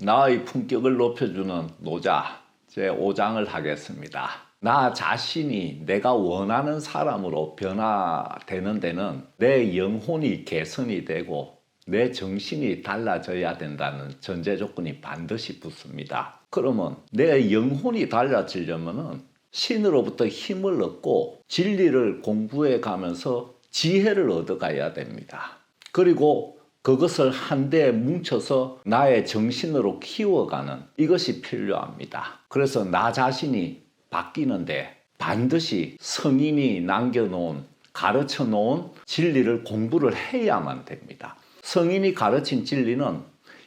나의 품격을 높여주는 노자 제5장을 하겠습니다. 나 자신이 내가 원하는 사람으로 변화되는 데는 내 영혼이 개선이 되고 내 정신이 달라져야 된다는 전제 조건이 반드시 붙습니다. 그러면 내 영혼이 달라지려면 신으로부터 힘을 얻고 진리를 공부해 가면서 지혜를 얻어가야 됩니다. 그리고 그것을 한데 뭉쳐서 나의 정신으로 키워가는 이것이 필요합니다. 그래서 나 자신이 바뀌는데 반드시 성인이 남겨놓은 가르쳐 놓은 진리를 공부를 해야만 됩니다. 성인이 가르친 진리는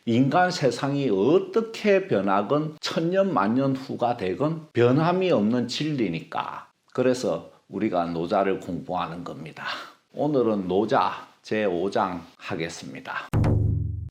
인간 세상이 어떻게 변하건 천년 만년 후가 되건 변함이 없는 진리니까 그래서 우리가 노자를 공부하는 겁니다. 오늘은 노자 제5장 하겠습니다.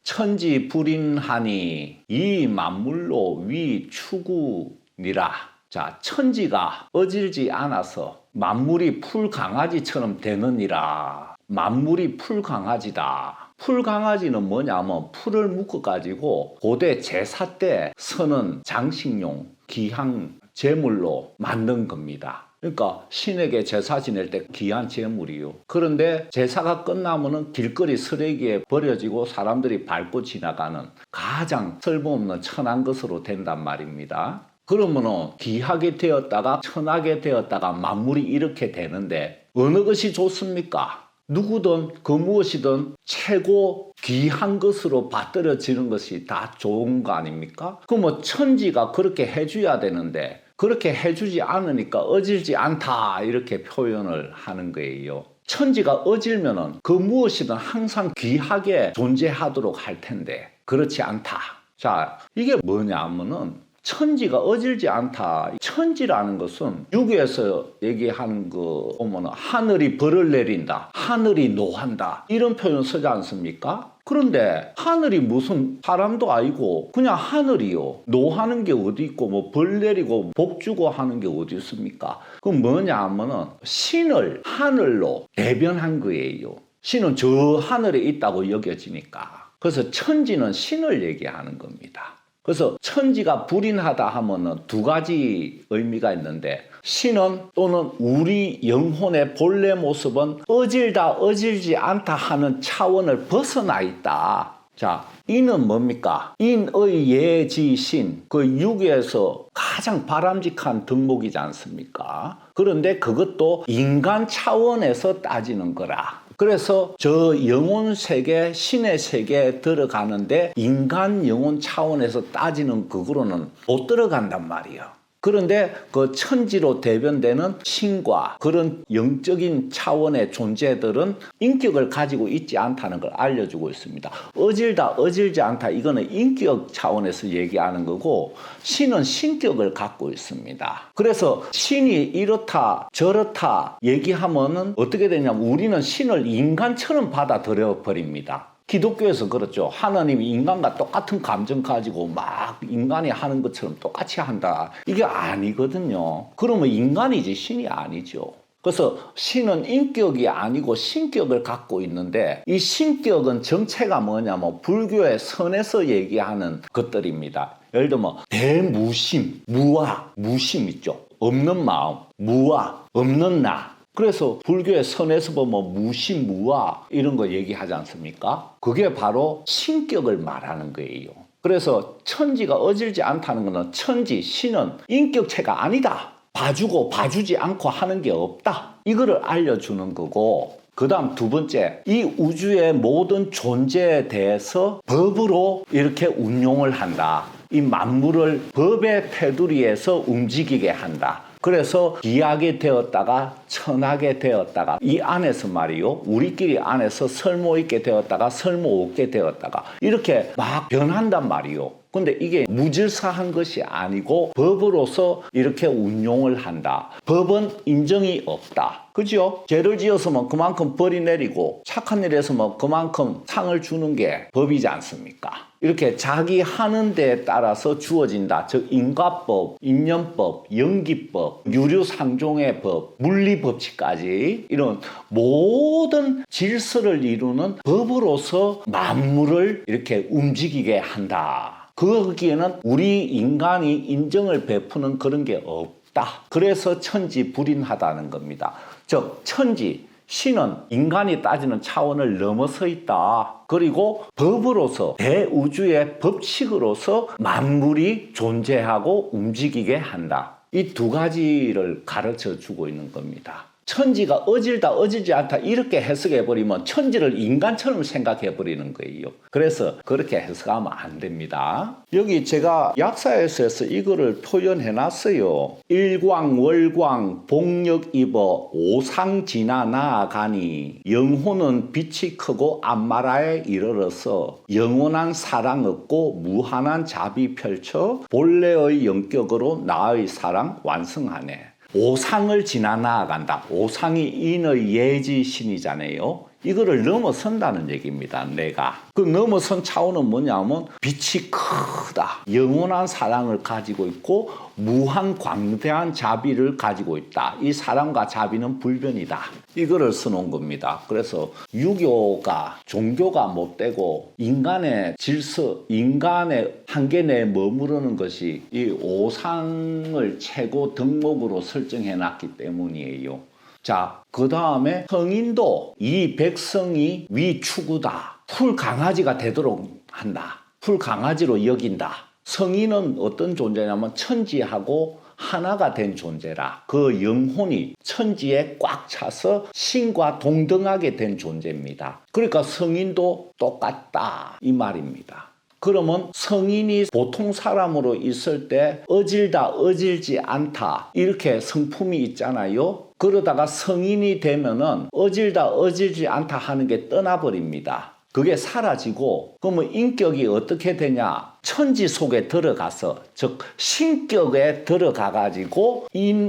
천지불인하니 이 만물로 위추구니라. 자, 천지가 어질지 않아서 만물이 풀강아지처럼 되느니라. 만물이 풀강아지다. 풀강아지는 뭐냐면 풀을 묶어가지고 고대 제사 때 쓰는 장식용 귀한 제물로 만든 겁니다. 그러니까 신에게 제사 지낼 때 귀한 제물이요. 그런데 제사가 끝나면은 길거리 쓰레기에 버려지고 사람들이 밟고 지나가는 가장 쓸모없는 천한 것으로 된단 말입니다. 그러면은 귀하게 되었다가 천하게 되었다가 만물이 이렇게 되는데 어느 것이 좋습니까? 누구든 그 무엇이든 최고 귀한 것으로 받들어지는 것이 다 좋은 거 아닙니까? 그럼 천지가 그렇게 해줘야 되는데 그렇게 해주지 않으니까 어질지 않다 이렇게 표현을 하는 거예요. 천지가 어질면은 그 무엇이든 항상 귀하게 존재하도록 할 텐데 그렇지 않다. 자, 이게 뭐냐면은 천지가 어질지 않다. 천지라는 것은 유교에서 얘기하는 거 보면 하늘이 벌을 내린다. 하늘이 노한다. 이런 표현 쓰지 않습니까? 그런데 하늘이 무슨 사람도 아니고 그냥 하늘이요. 노하는 게 어디 있고 뭐 벌 내리고 복 주고 하는 게 어디 있습니까? 그럼 뭐냐 하면은 신을 하늘로 대변한 거예요. 신은 저 하늘에 있다고 여겨지니까. 그래서 천지는 신을 얘기하는 겁니다. 그래서 천지가 불인하다 하면은 두 가지 의미가 있는데 신은 또는 우리 영혼의 본래 모습은 어질다 어질지 않다 하는 차원을 벗어나 있다. 자, 이는 뭡니까? 인의 예지신 그 유교에서 가장 바람직한 덕목이지 않습니까? 그런데 그것도 인간 차원에서 따지는 거라. 그래서 저 영혼 세계, 신의 세계에 들어가는데 인간 영혼 차원에서 따지는 그거로는 못 들어간단 말이에요. 그런데 그 천지로 대변되는 신과 그런 영적인 차원의 존재들은 인격을 가지고 있지 않다는 걸 알려주고 있습니다. 어질다, 어질지 않다. 이거는 인격 차원에서 얘기하는 거고 신은 신격을 갖고 있습니다. 그래서 신이 이렇다, 저렇다 얘기하면은 어떻게 되냐면 우리는 신을 인간처럼 받아들여 버립니다. 기독교에서 그렇죠. 하나님이 인간과 똑같은 감정 가지고 막 인간이 하는 것처럼 똑같이 한다. 이게 아니거든요. 그러면 인간이지 신이 아니죠. 그래서 신은 인격이 아니고 신격을 갖고 있는데 이 신격은 정체가 뭐냐면 불교의 선에서 얘기하는 것들입니다. 예를 들면 대무심, 무아, 무심 있죠. 없는 마음, 무아, 없는 나. 그래서 불교의 선에서 보면 무심무아 이런 거 얘기하지 않습니까? 그게 바로 신격을 말하는 거예요. 그래서 천지가 어질지 않다는 것은 천지, 신은 인격체가 아니다. 봐주고 봐주지 않고 하는 게 없다. 이거를 알려주는 거고 그 다음 두 번째, 이 우주의 모든 존재에 대해서 법으로 이렇게 운용을 한다. 이 만물을 법의 테두리에서 움직이게 한다. 그래서 귀하게 되었다가 천하게 되었다가 이 안에서 말이요. 우리끼리 안에서 설모있게 되었다가 설모없게 되었다가 이렇게 막 변한단 말이요. 근데 이게 무질서한 것이 아니고 법으로서 이렇게 운용을 한다. 법은 인정이 없다. 그죠? 죄를 지었으면 그만큼 벌이 내리고 착한 일 했으면 그만큼 상을 주는 게 법이지 않습니까? 이렇게 자기 하는 데에 따라서 주어진다. 즉 인과법, 인연법, 연기법, 유류상종의 법, 물리법칙까지 이런 모든 질서를 이루는 법으로서 만물을 이렇게 움직이게 한다. 거기에는 우리 인간이 인정을 베푸는 그런 게 없다. 그래서 천지불인하다는 겁니다. 즉 천지, 신은 인간이 따지는 차원을 넘어서 있다. 그리고 법으로서 대우주의 법칙으로서 만물이 존재하고 움직이게 한다. 이 두 가지를 가르쳐 주고 있는 겁니다. 천지가 어질다 어질지 않다 이렇게 해석해버리면 천지를 인간처럼 생각해버리는 거예요. 그래서 그렇게 해석하면 안 됩니다. 여기 제가 약사에서 이거를 표현해놨어요. 일광 월광 복력 입어 오상 지나 나아가니 영혼은 빛이 크고 안마라에 이르러서 영원한 사랑 얻고 무한한 자비 펼쳐 본래의 영격으로 나의 사랑 완성하네. 오상을 지나 나아간다. 오상이 인의 예지신이잖아요. 이거를 넘어선다는 얘기입니다. 내가. 그 넘어선 차원은 뭐냐면 빛이 크다. 영원한 사랑을 가지고 있고 무한 광대한 자비를 가지고 있다. 이 사랑과 자비는 불변이다. 이거를 써놓은 겁니다. 그래서 유교가 종교가 못되고 인간의 질서, 인간의 한계 내에 머무르는 것이 이 오상을 최고 덕목으로 설정해놨기 때문이에요. 자, 그 다음에 성인도 이 백성이 위추구다. 풀강아지가 되도록 한다. 풀강아지로 여긴다. 성인은 어떤 존재냐면 천지하고 하나가 된 존재라. 그 영혼이 천지에 꽉 차서 신과 동등하게 된 존재입니다. 그러니까 성인도 똑같다 이 말입니다. 그러면 성인이 보통 사람으로 있을 때 어질다 어질지 않다 이렇게 성품이 있잖아요. 그러다가 성인이 되면은 어질다 어질지 않다 하는 게 떠나버립니다. 그게 사라지고 그러면 인격이 어떻게 되냐? 천지 속에 들어가서 즉 신격에 들어가가지고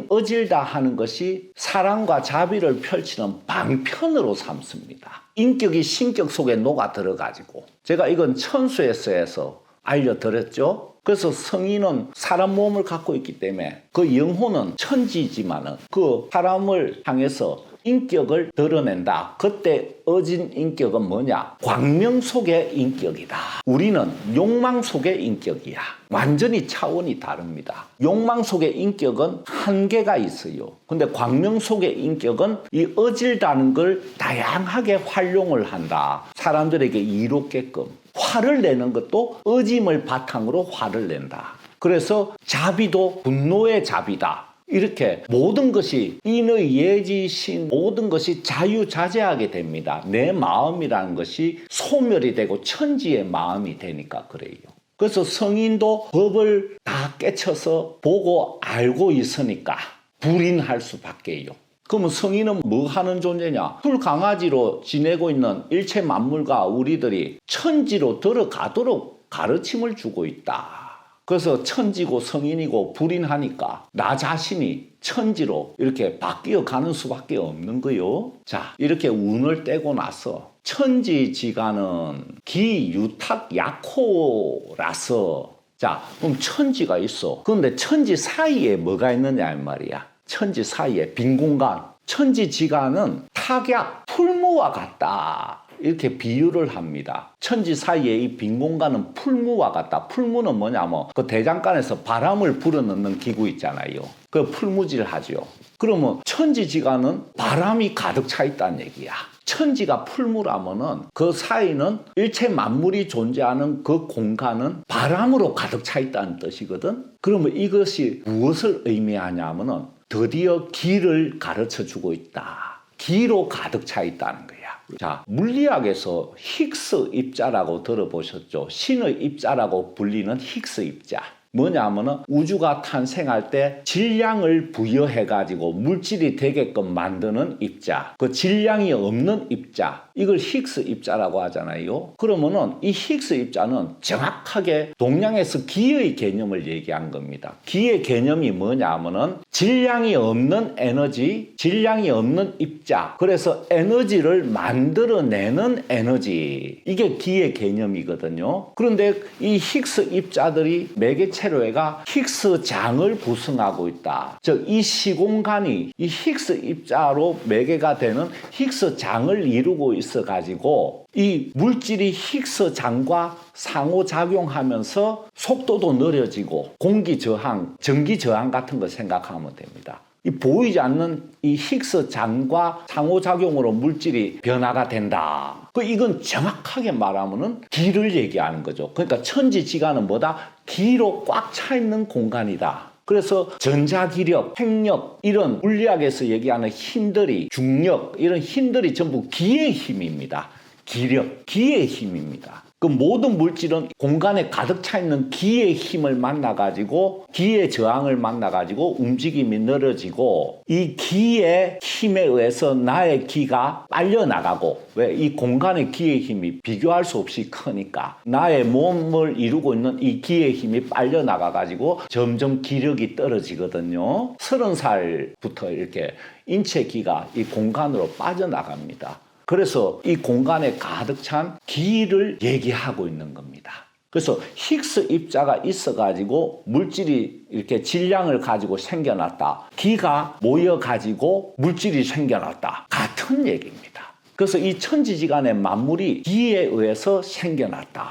어질다 하는 것이 사랑과 자비를 펼치는 방편으로 삼습니다. 인격이 신격 속에 녹아 들어가지고 제가 이건 천수에서에서 알려드렸죠. 그래서 성인은 사람 몸을 갖고 있기 때문에 그 영혼은 천지지만은 그 사람을 향해서 인격을 드러낸다. 그때 어진 인격은 뭐냐? 광명 속의 인격이다. 우리는 욕망 속의 인격이야. 완전히 차원이 다릅니다. 욕망 속의 인격은 한계가 있어요. 근데 광명 속의 인격은 이 어질다는 걸 다양하게 활용을 한다. 사람들에게 이롭게끔. 화를 내는 것도 어짐을 바탕으로 화를 낸다. 그래서 자비도 분노의 자비다. 이렇게 모든 것이 인의 예지신 모든 것이 자유자재하게 됩니다. 내 마음이라는 것이 소멸이 되고 천지의 마음이 되니까 그래요. 그래서 성인도 법을 다 깨쳐서 보고 알고 있으니까 불인할 수밖에요. 그러면 성인은 뭐 하는 존재냐? 풀강아지로 지내고 있는 일체 만물과 우리들이 천지로 들어가도록 가르침을 주고 있다. 그래서 천지고 성인이고 불인하니까 나 자신이 천지로 이렇게 바뀌어 가는 수밖에 없는 거요. 자, 이렇게 운을 떼고 나서 천지지간은 기유탁 약호라서 자, 그럼 천지가 있어. 그런데 천지 사이에 뭐가 있느냐 이 말이야. 천지 사이에 빈 공간. 천지지간은 탁약 풀무와 같다. 이렇게 비유를 합니다. 천지 사이에 이 빈 공간은 풀무와 같다. 풀무는 뭐냐면 그 대장간에서 바람을 불어넣는 기구 있잖아요. 그 풀무질 하죠. 그러면 천지지간은 바람이 가득 차 있다는 얘기야. 천지가 풀무라면은 그 사이는 일체 만물이 존재하는 그 공간은 바람으로 가득 차 있다는 뜻이거든. 그러면 이것이 무엇을 의미하냐면은 드디어 기를 가르쳐 주고 있다. 기로 가득 차 있다는 거야. 자, 물리학에서 힉스 입자라고 들어보셨죠? 신의 입자라고 불리는 힉스 입자. 뭐냐면은 우주가 탄생할 때 질량을 부여해가지고 물질이 되게끔 만드는 입자. 그 질량이 없는 입자. 이걸 힉스 입자라고 하잖아요. 그러면은 이 힉스 입자는 정확하게 동양에서 기의 개념을 얘기한 겁니다. 기의 개념이 뭐냐면은 질량이 없는 에너지, 질량이 없는 입자. 그래서 에너지를 만들어내는 에너지. 이게 기의 개념이거든요. 그런데 이 힉스 입자들이 매개체 세로회가 힉스장을 구성하고 있다. 즉 이 시공간이 이 힉스 입자로 매개가 되는 힉스장을 이루고 있어 가지고 이 물질이 힉스장과 상호작용하면서 속도도 느려지고 공기 저항, 전기 저항 같은 거 생각하면 됩니다. 이 보이지 않는 이 힉스장과 상호작용으로 물질이 변화가 된다. 이건 정확하게 말하면은 기를 얘기하는 거죠. 그러니까 천지지간은 뭐다? 기로 꽉 차 있는 공간이다. 그래서 전자기력, 핵력 이런 물리학에서 얘기하는 힘들이, 중력 이런 힘들이 전부 기의 힘입니다. 기력, 기의 힘입니다. 그 모든 물질은 공간에 가득 차 있는 기의 힘을 만나가지고 기의 저항을 만나가지고 움직임이 늘어지고 이 기의 힘에 의해서 나의 기가 빨려나가고 왜? 이 공간의 기의 힘이 비교할 수 없이 크니까 나의 몸을 이루고 있는 이 기의 힘이 빨려나가가지고 점점 기력이 떨어지거든요. 30살부터 이렇게 인체 기가 이 공간으로 빠져나갑니다. 그래서 이 공간에 가득 찬 기를 얘기하고 있는 겁니다. 그래서 힉스 입자가 있어가지고 물질이 이렇게 질량을 가지고 생겨났다. 기가 모여가지고 물질이 생겨났다. 같은 얘기입니다. 그래서 이 천지지간의 만물이 기에 의해서 생겨났다.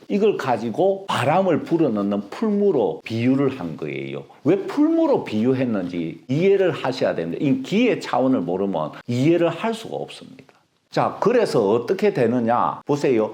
이걸 가지고 바람을 불어넣는 풀무로 비유를 한 거예요. 왜 풀무로 비유했는지 이해를 하셔야 됩니다. 이 기의 차원을 모르면 이해를 할 수가 없습니다. 자, 그래서 어떻게 되느냐? 보세요.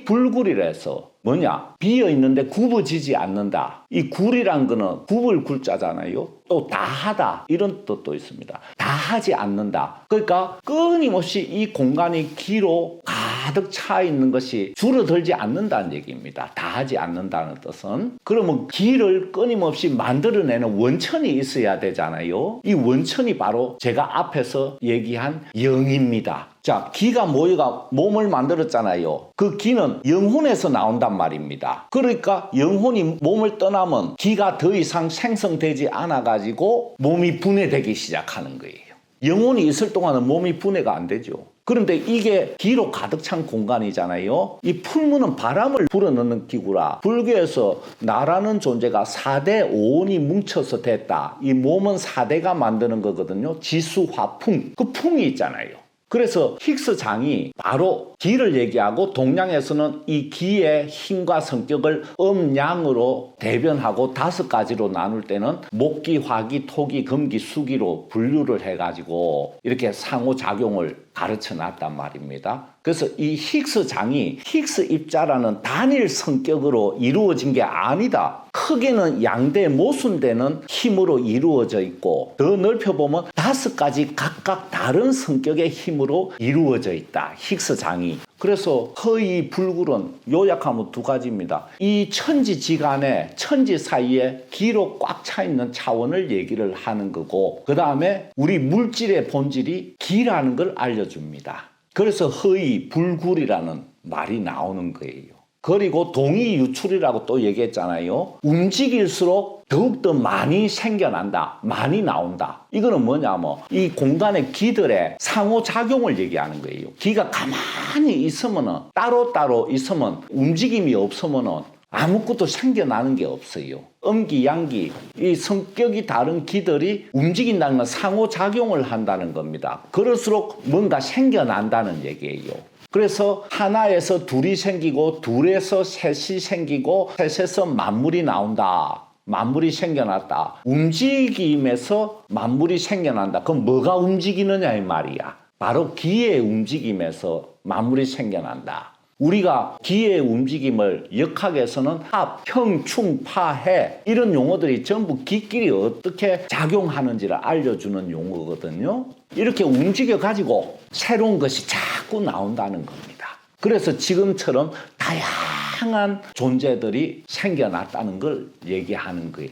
허이불굴이라서 뭐냐? 비어있는데 굽어지지 않는다. 이 굴이란 거는 굽을 굴자잖아요. 또 다하다 이런 뜻도 있습니다. 다하지 않는다. 그러니까 끊임없이 이 공간이 기로 가득 차 있는 것이 줄어들지 않는다는 얘기입니다. 다하지 않는다는 뜻은. 그러면 기를 끊임없이 만들어내는 원천이 있어야 되잖아요. 이 원천이 바로 제가 앞에서 얘기한 영입니다. 자, 기가 모여가 몸을 만들었잖아요. 그 기는 영혼에서 나온단 말입니다. 그러니까 영혼이 몸을 떠나면 기가 더 이상 생성되지 않아가지고 몸이 분해되기 시작하는 거예요. 영혼이 있을 동안은 몸이 분해가 안 되죠. 그런데 이게 기로 가득 찬 공간이잖아요. 이 풀무는 바람을 불어넣는 기구라. 불교에서 나라는 존재가 4대 5온이 뭉쳐서 됐다. 이 몸은 4대가 만드는 거거든요. 지수, 화, 풍. 그 풍이 있잖아요. 그래서 힉스장이 바로 기를 얘기하고 동양에서는 이 기의 힘과 성격을 음양으로 대변하고 5가지로 나눌 때는 목기, 화기, 토기, 금기, 수기로 분류를 해가지고 이렇게 상호작용을 가르쳐 놨단 말입니다. 그래서 이 힉스장이 힉스 입자라는 단일 성격으로 이루어진 게 아니다. 크게는 양대 모순되는 힘으로 이루어져 있고 더 넓혀보면 5가지 각각 다른 성격의 힘으로 이루어져 있다. 힉스장이. 그래서 허이불굴은 요약하면 2가지입니다. 이 천지지간에 천지 사이에 기로 꽉 차 있는 차원을 얘기를 하는 거고 그 다음에 우리 물질의 본질이 기라는 걸 알려줍니다. 그래서 허이불굴이라는 말이 나오는 거예요. 그리고 동의유출이라고 또 얘기했잖아요. 움직일수록 더욱더 많이 생겨난다. 많이 나온다. 이거는 뭐냐면 이 공간의 기들의 상호작용을 얘기하는 거예요. 기가 가만히 있으면 따로따로 있으면 움직임이 없으면 아무것도 생겨나는 게 없어요. 음기, 양기, 이 성격이 다른 기들이 움직인다는 건 상호작용을 한다는 겁니다. 그럴수록 뭔가 생겨난다는 얘기예요. 그래서 하나에서 둘이 생기고 둘에서 셋이 생기고 셋에서 만물이 나온다. 만물이 생겨났다. 움직임에서 만물이 생겨난다. 그럼 뭐가 움직이느냐 이 말이야. 바로 기의 움직임에서 만물이 생겨난다. 우리가 기의 움직임을 역학에서는 합, 형, 충, 파, 해 이런 용어들이 전부 기끼리 어떻게 작용하는지를 알려주는 용어거든요. 이렇게 움직여가지고 새로운 것이 자꾸 나온다는 겁니다. 그래서 지금처럼 다양한 존재들이 생겨났다는 걸 얘기하는 거예요.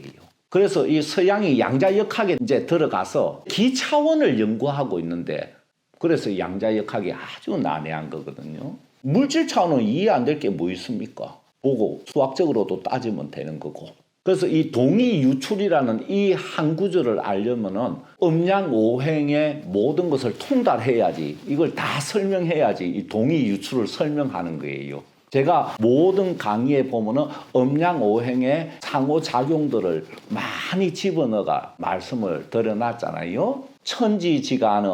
그래서 이 서양이 양자역학에 이제 들어가서 기 차원을 연구하고 있는데 그래서 양자역학이 아주 난해한 거거든요. 물질 차원은 이해 안 될 게 뭐 있습니까? 보고 수학적으로도 따지면 되는 거고. 그래서 이 동의유출이라는 이 한 구조를 알려면은 음양오행의 모든 것을 통달해야지 이걸 다 설명해야지 이 동의유출을 설명하는 거예요. 제가 모든 강의에 보면은 음양오행의 상호작용들을 많이 집어넣어가 말씀을 드려놨잖아요. 천지지간은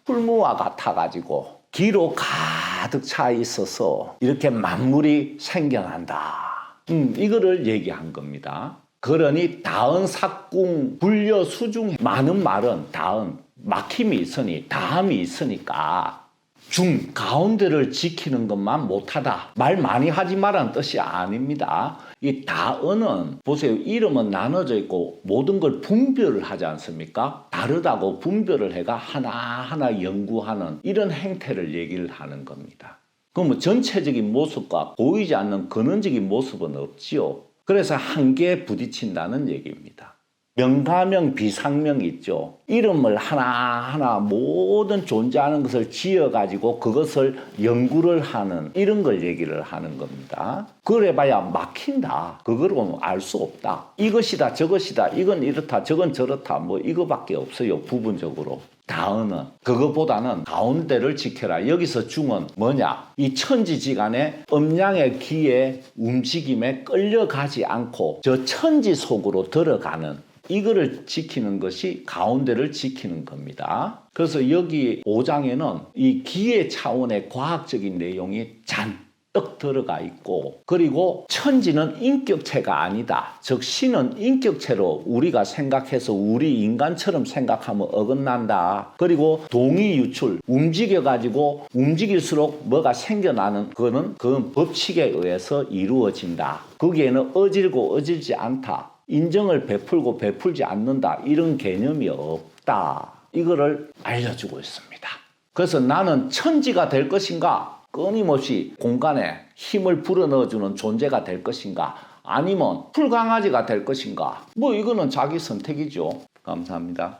풀무와 같아가지고 기로 가득 차 있어서 이렇게 만물이 생겨난다. 이거를 얘기한 겁니다. 그러니 다은 삭궁 불려 수중 많은 말은 다은 막힘이 있으니 다음이 있으니까 중 가운데를 지키는 것만 못하다. 말 많이 하지 말라는 뜻이 아닙니다. 이 다은은 보세요. 이름은 나눠져 있고 모든 걸 분별을 하지 않습니까? 다르다고 분별을 해가 하나하나 연구하는 이런 행태를 얘기를 하는 겁니다. 그럼 전체적인 모습과 보이지 않는 근원적인 모습은 없지요. 그래서 한계에 부딪힌다는 얘기입니다. 명가명 비상명이 있죠. 이름을 하나하나 모든 존재하는 것을 지어가지고 그것을 연구를 하는 이런 걸 얘기를 하는 겁니다. 그래봐야 막힌다. 그거로 알 수 없다. 이것이다 저것이다. 이건 이렇다 저건 저렇다. 뭐 이거밖에 없어요. 부분적으로. 다은은 그거보다는 가운데를 지켜라. 여기서 중은 뭐냐? 이 천지지간의 음양의 기의 움직임에 끌려가지 않고 저 천지 속으로 들어가는 이거를 지키는 것이 가운데를 지키는 겁니다. 그래서 여기 5장에는 이 기의 차원의 과학적인 내용이 잔뜩 들어가 있고, 그리고 천지는 인격체가 아니다. 즉 신은 인격체로 우리가 생각해서 우리 인간처럼 생각하면 어긋난다. 그리고 동의유출, 움직여가지고 움직일수록 뭐가 생겨나는 그건 법칙에 의해서 이루어진다. 거기에는 어질고 어질지 않다. 인정을 베풀고 베풀지 않는다. 이런 개념이 없다. 이거를 알려주고 있습니다. 그래서 나는 천지가 될 것인가? 끊임없이 공간에 힘을 불어넣어주는 존재가 될 것인가? 아니면 풀강아지가 될 것인가? 뭐 이거는 자기 선택이죠. 감사합니다.